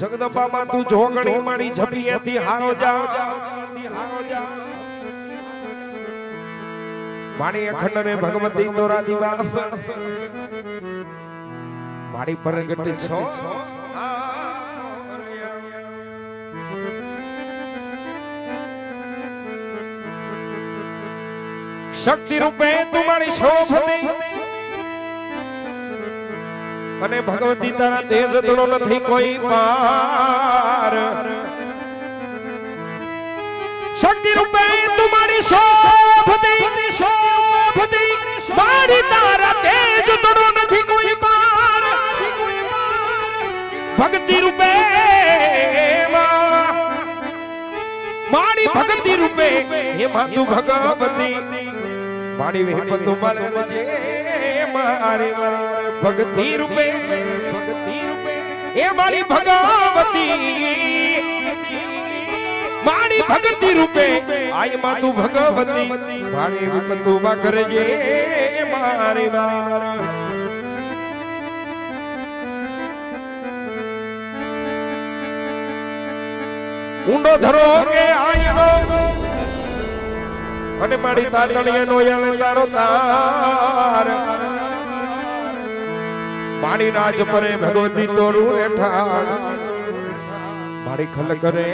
જગદંબા માં તું જોગણી મારી ઝપીએથી હારો જા મારી અખંડ રે ભગવતી તોરા દીવા મારી પ્રગટ છો શક્તિ રૂપે તું મારી શોભતી અને ભગવતી તારા તેજ દળો નથી કોઈ પાર શક્તિ રૂપે તું મારી શોભતી મારી તારા તેજ દળો નથી કોઈ પાર ભક્તિ રૂપે મારી ભક્તિ રૂપે એમાં તું ભગવતી મારી વેપ તું મળજે મારી ભક્તિ રૂપે એ મારી ભગવતી મારી ભક્તિ રૂપે આય માં તું ભગવતી મારી વેપ તું માં કરજે મારી વાર ઊંડો ધરો કે આયનો અને મારી તાતણીએ નો તારો તાર મારી રાજ પરે ભગવતી તોરું એઠાણ મારી ખલ કરે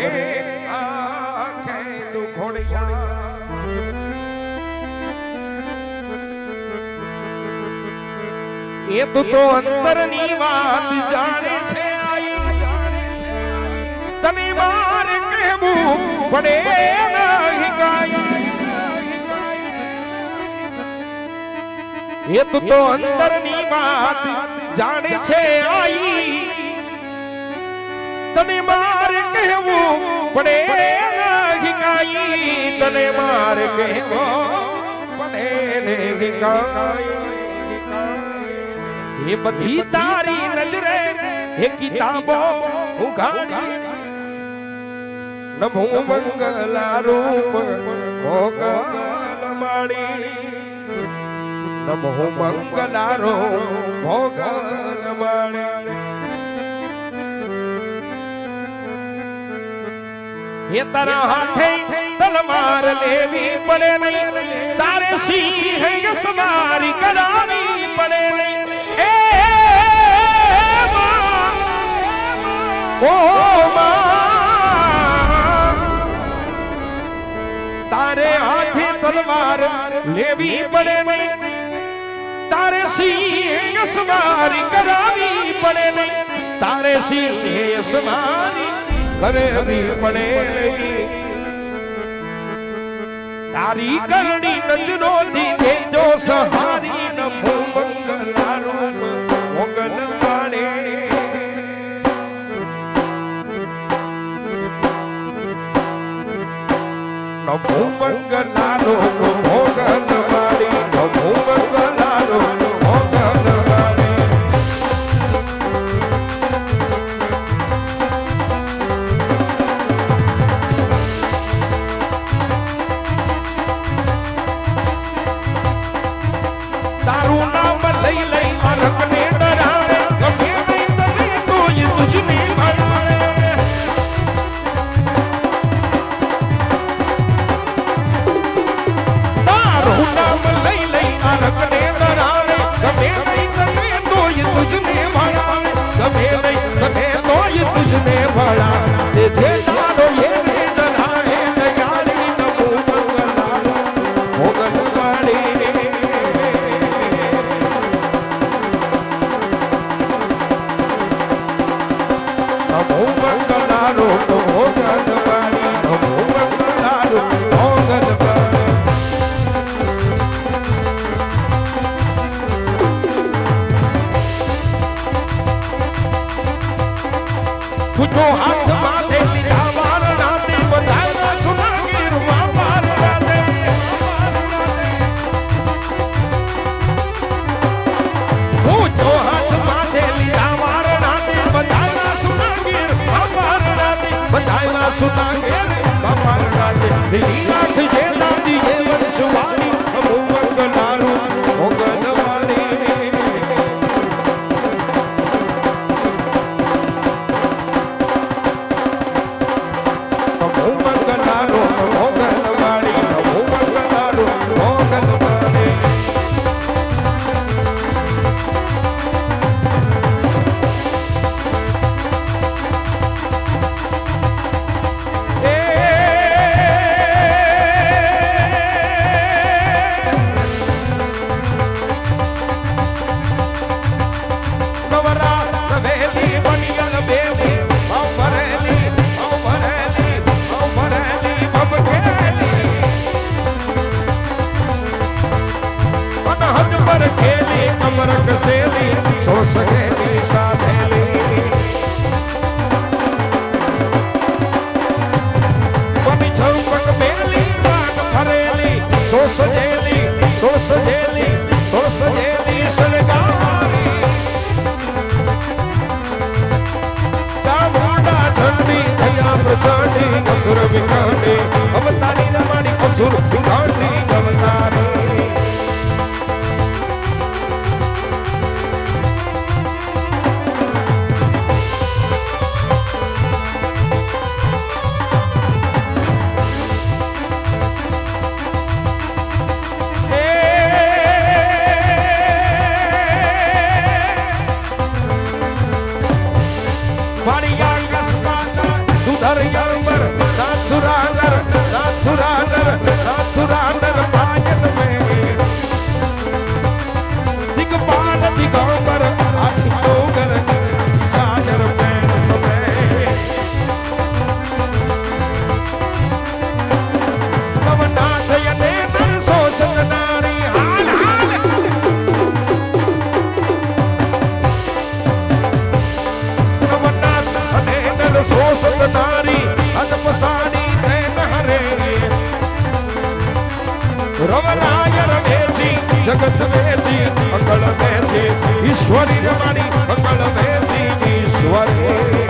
એ તું તો અંતરની વાત જાણે છે તને માર કહેવું પડે નહીં કાઈ એ તું તો અંતરની વાત જાણે છે આઈ તને માર કહેવું પડે નહીં કાઈ તને માર કહેવું પડે નહીં કાઈ એ બધી તારી નજરે એ કિતાબો ઉઘાડી નમો મંગલા રૂપ ભોગલ માડી નમો મંગલા રૂપ ભોગલ માડી એ તારા હાથે તલવાર લેવી પડે નહીં તારે સિંહ સવારી કરાવી પડે નહીં એ ઓ તારે હાથે તલવાર લેવી પડે નહીં તારે સિંહ સવારી કરાવી પડે નહીં તારે સિંહ સવારી કરવી પડે નહીં તારી કરણી નજરો દીધે જો સહારી નમો મંગલા રૂપ મોગન માણે નમો મંગલા રૂપ મોગન માણી નમો મંગલા રૂપ મોગન માણી તારું નામ લઈ લઈ અરકને ડરાવે ગમે નહીં તમે તો એ તુજને ભણાવે તારું નામ લઈ લઈ અરકને ડરાવે ગમે નહીં તમે તો એ તુજને ભણાવે ગમે નહીં તમે તો એ તુજને ભણાવે તે જે તારો એ રે જનાએ દયાળી નમો મંગલા ભોગન વાળી નમો મંગલા રૂપ ભોગન વાળી નમો મંગલા રૂપ ભોગન વાળી પૂછો હાથ માથે લીધા વાર રાતે બધા સુના ગીરવા પાર રાતે પૂછો હાથ માથે લીધા વાર રાતે બધા સુના ગીરવા પાર રાતે બધા સુના ગીરવા પાર રાતે લીલી આંખ જે દાદી જે વંશવાળી નમો મંગલા રૂપ ભોગન વાળી असुर विकाटे अवतारी रमाणी असुर विकाटे अवतारी सुरानर पायन में दिगपाल दिगंबर आदि लोगर सागर में समय नवनाथ यने नर सोसत नारी हाल हाल नवनाथ यने नर सोसत नारी अदपसारी तैन हरे रवराय रमेशी जगत मेशी मंगल मेशी ईश्वरी रमणी मंगल मेशी ईश्वरी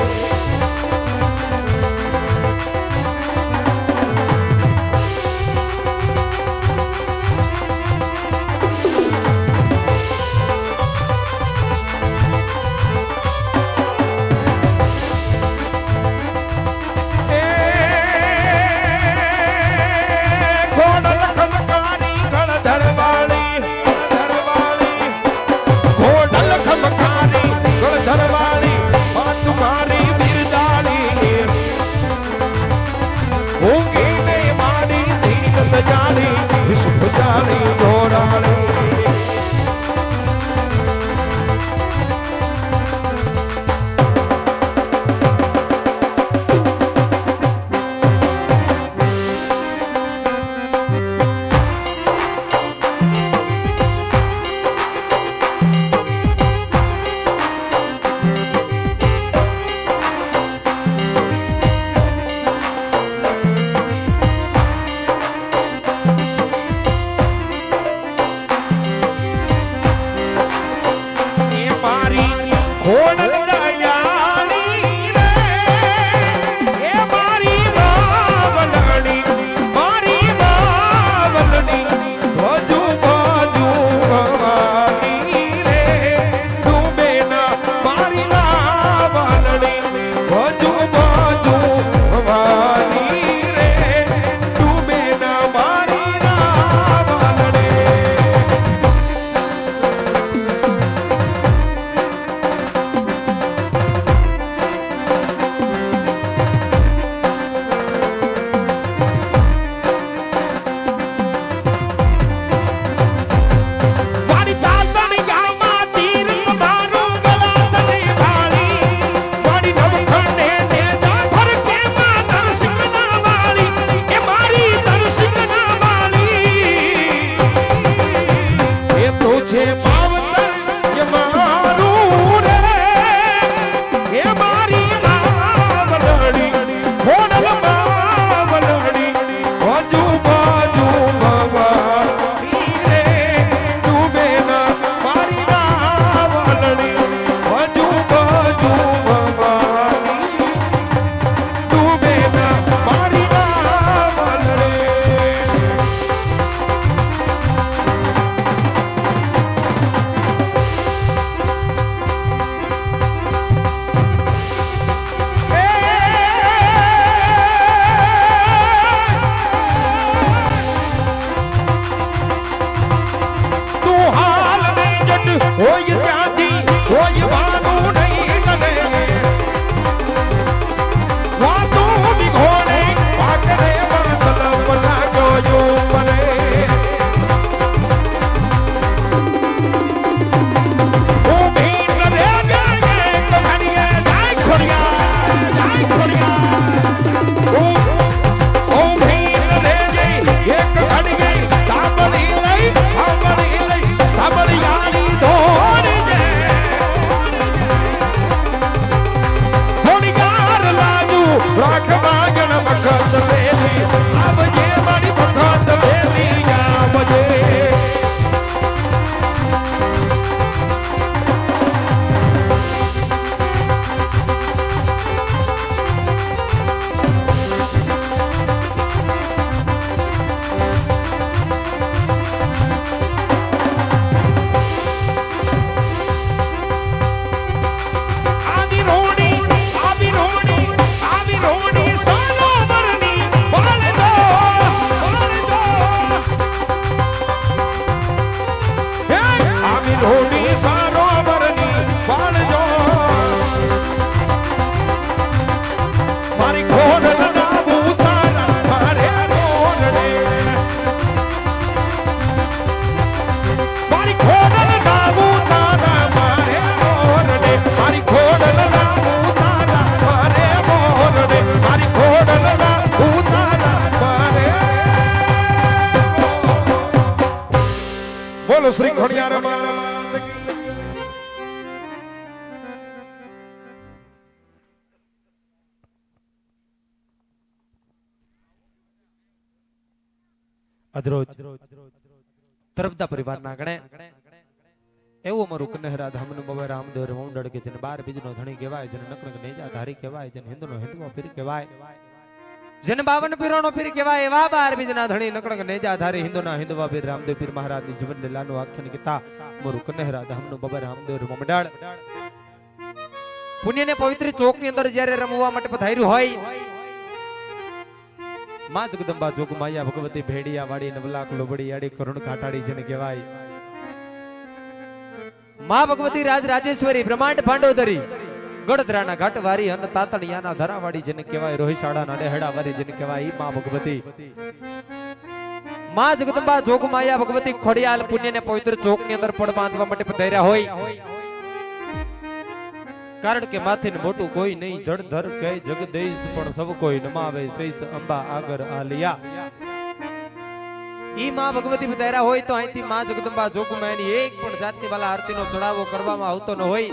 બોલો શ્રી ખોડિયાર માત કી અદરોજ તરફદા પરિવારના ગણે એવું અમારું કનહરા ધામનું બવા રામદેવ રમણડળ કે જેને 12 બીજનો ધણી કહેવાય, જેને નકણક નેજા ધારી કહેવાય, જેને હિન્દુનો હિન્દુમાં ફીર કહેવાય, જેને 52 પીરોનો ફીર કહેવાય, એવા 12 બીજના ધણી નકણક નેજા ધારી હિન્દુના હિન્દુમાં ફીર રામદેવ પીર મહારાજની જીવન લીલાનું આખ્યાન કીધા અમારું કનહરા ધામનું બવા રામદેવ રમણડળ પુણ્યને પવિત્ર ચોકની અંદર જ્યારે રમવા માટે પધાર્યું હોય, માં જગદંબા જોગમાયા ભગવતી ભેડિયા વાડી નવલાખ લોબડી આડી કરુણ કાટાડી જેને કહેવાય, માં ભગવતી રાજ રાજેશ્વરી બ્રહ્માંડ ભાંડોદરી ગડધરાના ઘાટવારી અને તાતણિયાના ધરાવાડી જેને કહેવાય, રોહિશાળાના ડેહડાવારી જેને કહેવાય, માં ભગવતી માં જગદંબા જોગમાયા ભગવતી ખોડિયાલ પુણ્યને પવિત્ર ચોકની અંદર પડ બાંધવા માટે પધાર્યા હોય, કારણ કે માથે મોટું કોઈ નહીં, જળધર કે જગદેશ પણ સૌ કોઈ નમાવે, શૈસ અંબા આગર આલિયા. ઈ માં ભગવતી પધાર્યા હોય તો અહીંથી માં જગદંબા જોગમાયાની એક પણ જાતની વાલા આરતીનો ચડાવો કરવામાં આવતો ન હોય,